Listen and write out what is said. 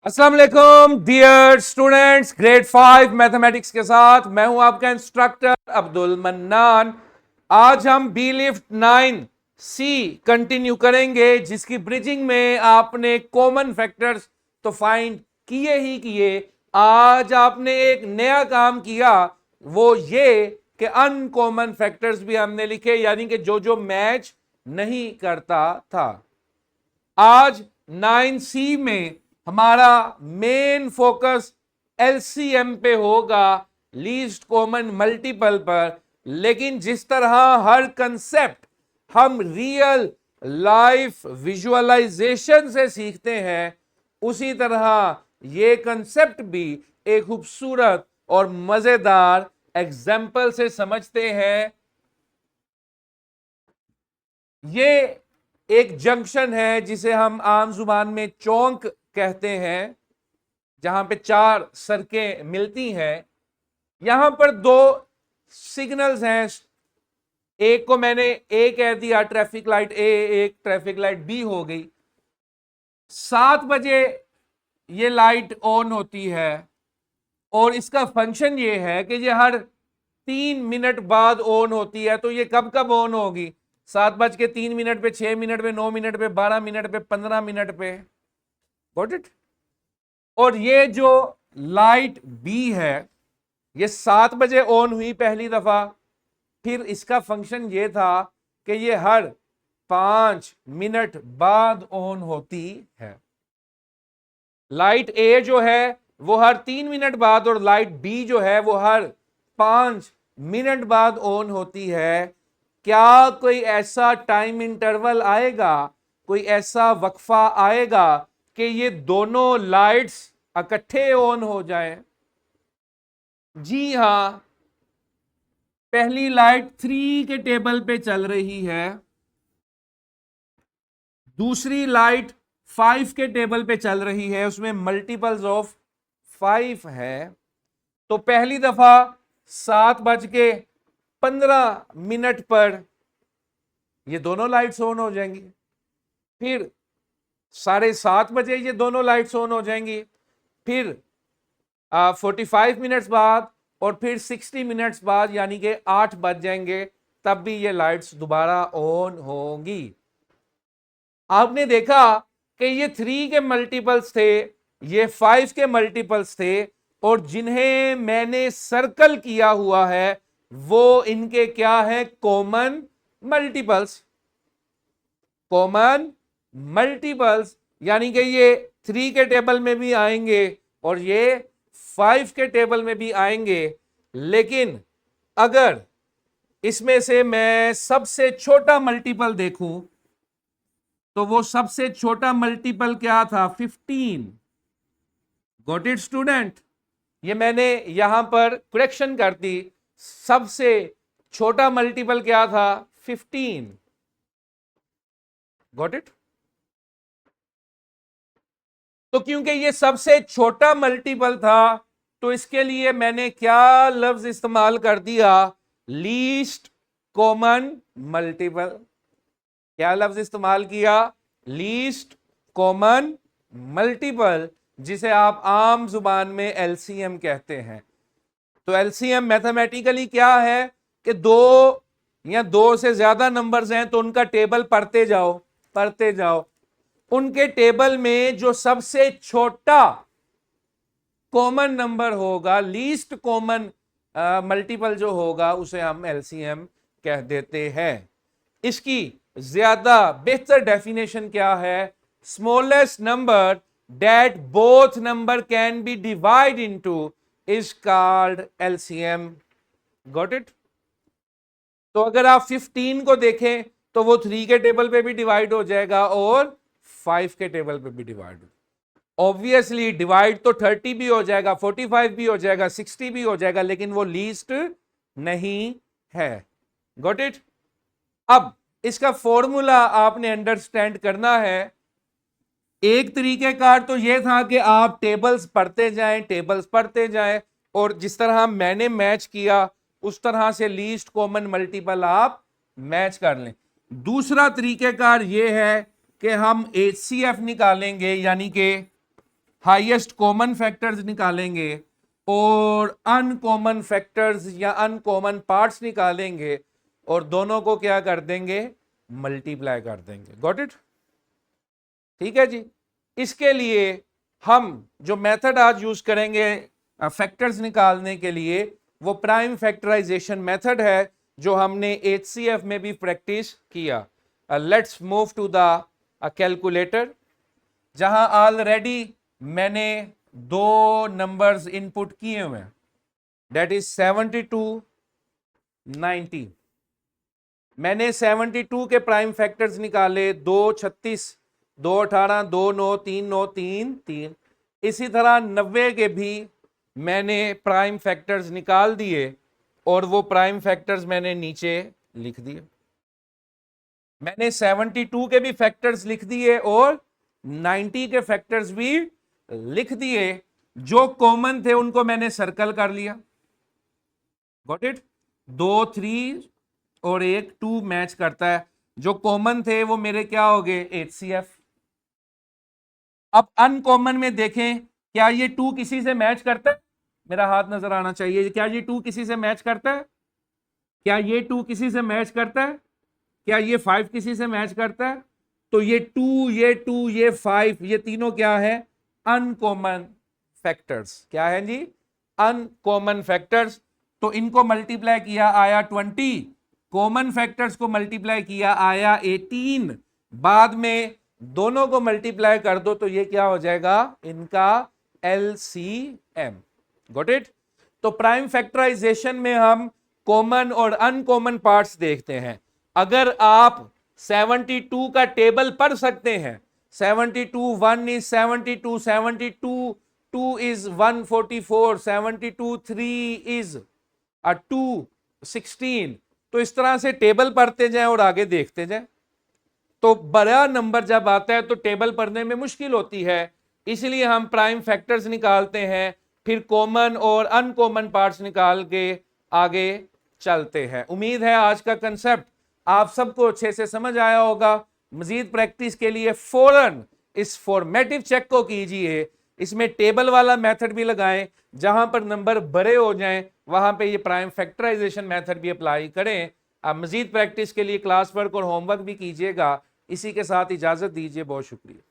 अस्सलाम वालेकुम dear students, grade 5 mathematics के साथ मैं हूं आपका इंस्ट्रक्टर अब्दुल मन्नान। आज हम बी लिफ्ट 9 सी कंटिन्यू करेंगे, जिसकी ब्रिजिंग में आपने कॉमन फैक्टर्स तो फाइंड किए ही किए। आज आपने एक नया काम किया, वो ये कि अनकॉमन फैक्टर्स भी हमने लिखे, यानी कि जो जो मैच नहीं करता था। आज 9C में हमारा मेन फोकस एलसीएम पे होगा, लीस्ट कॉमन मल्टीपल पर। लेकिन जिस तरह हर कंसेप्ट हम रियल लाइफ विजुअलाइजेशन से सीखते हैं, उसी तरह ये कंसेप्ट भी एक खूबसूरत और मजेदार एग्जाम्पल से समझते हैं। ये एक जंक्शन है जिसे हम आम जुबान में चौक कहते हैं, जहां पे चार सड़कें मिलती हैं। यहां पर दो सिग्नल्स हैं, एक को मैंने ए कह दिया, ट्रैफिक लाइट ए, एक ट्रैफिक लाइट बी हो गई। 7 बजे ये लाइट ऑन होती है और इसका फंक्शन ये है कि ये हर 3 मिनट बाद ऑन होती है। तो ये कब कब ऑन होगी? 7:03 पे, 6 मिनट पे, 9 मिनट पे, 12 मिनट पे, 15 मिनट पे। Got it? और ये जो लाइट बी है, ये 7 बजे ऑन हुई पहली दफा। फिर इसका फंक्शन ये था कि ये हर 5 मिनट बाद ऑन होती है। लाइट ए जो है वो हर 3 मिनट बाद, और लाइट बी जो है वो हर 5 मिनट बाद ऑन होती है। क्या कोई ऐसा टाइम इंटरवल आएगा, कोई ऐसा वक्फा आएगा कि ये दोनों लाइट्स इकट्ठे ऑन हो जाएं? जी हां, पहली लाइट 3 के टेबल पे चल रही है, दूसरी लाइट 5 के टेबल पे चल रही है, उसमें मल्टीपल्स ऑफ 5 है। तो पहली दफा 7:15 पर ये दोनों लाइट्स ऑन हो जाएंगी। फिर 7:30 ये दोनों लाइट्स ऑन हो जाएंगी। फिर 45 मिनट्स बाद, और फिर 60 मिनट्स बाद, यानी कि 8 बज जाएंगे, तब भी ये लाइट्स दोबारा ऑन होंगी। आपने देखा कि ये 3 के मल्टीपल्स थे, ये 5 के मल्टीपल्स थे, और जिन्हें मैंने सर्कल किया हुआ है वो इनके क्या है? Common multiples. कॉमन मल्टीपल्स यानी कि ये 3 के टेबल में भी आएंगे और ये 5 के टेबल में भी आएंगे। लेकिन अगर इसमें से मैं सबसे छोटा मल्टीपल देखूं, तो वो सबसे छोटा मल्टीपल क्या था? 15। Got it student? ये मैंने यहां पर करेक्शन कर दी। सबसे छोटा मल्टीपल क्या था? 15। Got it? तो क्योंकि ये सबसे छोटा मल्टीपल था, तो इसके लिए मैंने क्या लफ्ज इस्तेमाल कर दिया? Least common multiple. क्या लफ्ज इस्तेमाल किया? लीस्ट कॉमन मल्टीपल, जिसे आप आम जुबान में एलसीएम कहते हैं। तो एलसीएम मैथमेटिकली क्या है कि दो या दो से ज्यादा नंबर्स हैं तो उनका टेबल पढ़ते जाओ, पढ़ते जाओ। उनके टेबल में जो सबसे छोटा कॉमन नंबर होगा, लीस्ट कॉमन मल्टीपल जो होगा, उसे हम एलसीएम कह देते हैं। इसकी ज्यादा बेहतर डेफिनेशन क्या है? Smallest number that both number can be divide into is called LCM. Got it? तो अगर आप 15 को देखें तो वो 3 के टेबल पे भी डिवाइड हो जाएगा और 5 के टेबल पे भी डिवाइड हो। ऑब्वियसली डिवाइड तो 30 भी हो जाएगा, 45 भी हो जाएगा, 60 भी हो जाएगा, लेकिन वो लीस्ट नहीं है। Got it? अब इसका फॉर्मूला आपने अंडरस्टैंड करना है। एक तरीकेकार तो यह था कि आप टेबल्स पढ़ते जाएं, टेबल्स पढ़ते जाएं, और जिस तरह मैंने मैच किया उस तरह से लीस्ट कॉमन मल्टीपल आप मैच कर लें। दूसरा तरीकेकार यह है कि हम एचसीएफ निकालेंगे, यानी कि हाईएस्ट कॉमन फैक्टर्स निकालेंगे और अनकॉमन फैक्टर्स या अनकॉमन पार्ट्स निकालेंगे और दोनों को क्या कर देंगे, मल्टीप्लाई कर देंगे। Got it? ठीक है जी। इसके लिए हम जो मेथड आज यूज करेंगे फैक्टर्स निकालने के लिए वो प्राइम फैक्टराइजेशन मेथड है जो हमने HCF में भी प्रैक्टिस किया। Let's move to the calculator, जहां ऑलरेडी मैंने दो नंबर्स इनपुट किए हुए हैं, दैट इज 72, 90। मैंने 72 के प्राइम फैक्टर्स निकाले, 2 36, 2 18, 2 9, 3 9, 3 3। इसी तरह 90 के भी मैंने प्राइम फैक्टर्स निकाल दिए और वो प्राइम फैक्टर्स मैंने नीचे लिख दिए। मैंने 72 के भी फैक्टर्स लिख दिए और 90 के फैक्टर्स भी लिख दिए। जो कॉमन थे उनको मैंने सर्कल कर लिया। Got it? 2 3 और 1 2 मैच करता है। जो कॉमन थे वो मेरे क्या हो गए, HCF। अब अनकॉमन में देखें, क्या ये 2 किसी से मैच करता है? मेरा हाथ नजर आना चाहिए। क्या ये 2 किसी से मैच करता है? क्या ये 2 किसी से मैच करता है? क्या ये 5 किसी से मैच करता है? तो ये 2, ये 2, ये 5, ये तीनों क्या है, अनकॉमन फैक्टर्स। क्या है जी? Uncommon factors. तो इनको मल्टीप्लाई किया आया 20, कॉमन फैक्टर्स को मल्टीप्लाई किया आया 18, बाद में दोनों को मल्टीप्लाई कर दो तो ये क्या हो जाएगा, इनका LCM। Got it? तो प्राइम फैक्टराइजेशन में हम कॉमन और अनकॉमन पार्ट्स देखते हैं। अगर आप 72 का टेबल पढ़ सकते हैं, 72 1 is 72, 72 2 is 144, 72 3 is 216, तो इस तरह से टेबल पढ़ते जाएं और आगे देखते जाएं। तो बड़ा नंबर जब आता है तो टेबल पढ़ने में मुश्किल होती है, इसलिए हम प्राइम फैक्टर्स निकालते हैं, फिर कॉमन और अनकॉमन पार्ट्स निकाल के आगे चलते हैं। उम्मीद है आज का कंसेप्ट आप सबको अच्छे से समझ आया होगा। मजीद प्रैक्टिस के लिए फौरन इस फॉर्मेटिव चेक को कीजिए, इसमें टेबल वाला मेथड भी लगाएं, जहां पर नंबर बड़े हो जाएं वहां पे ये प्राइम फैक्टराइजेशन मेथड भी अप्लाई करें। आप मजीद प्रैक्टिस के लिए क्लास वर्क और होमवर्क भी कीजिएगा। इसी के साथ इजाजत दीजिए, बहुत शुक्रिया।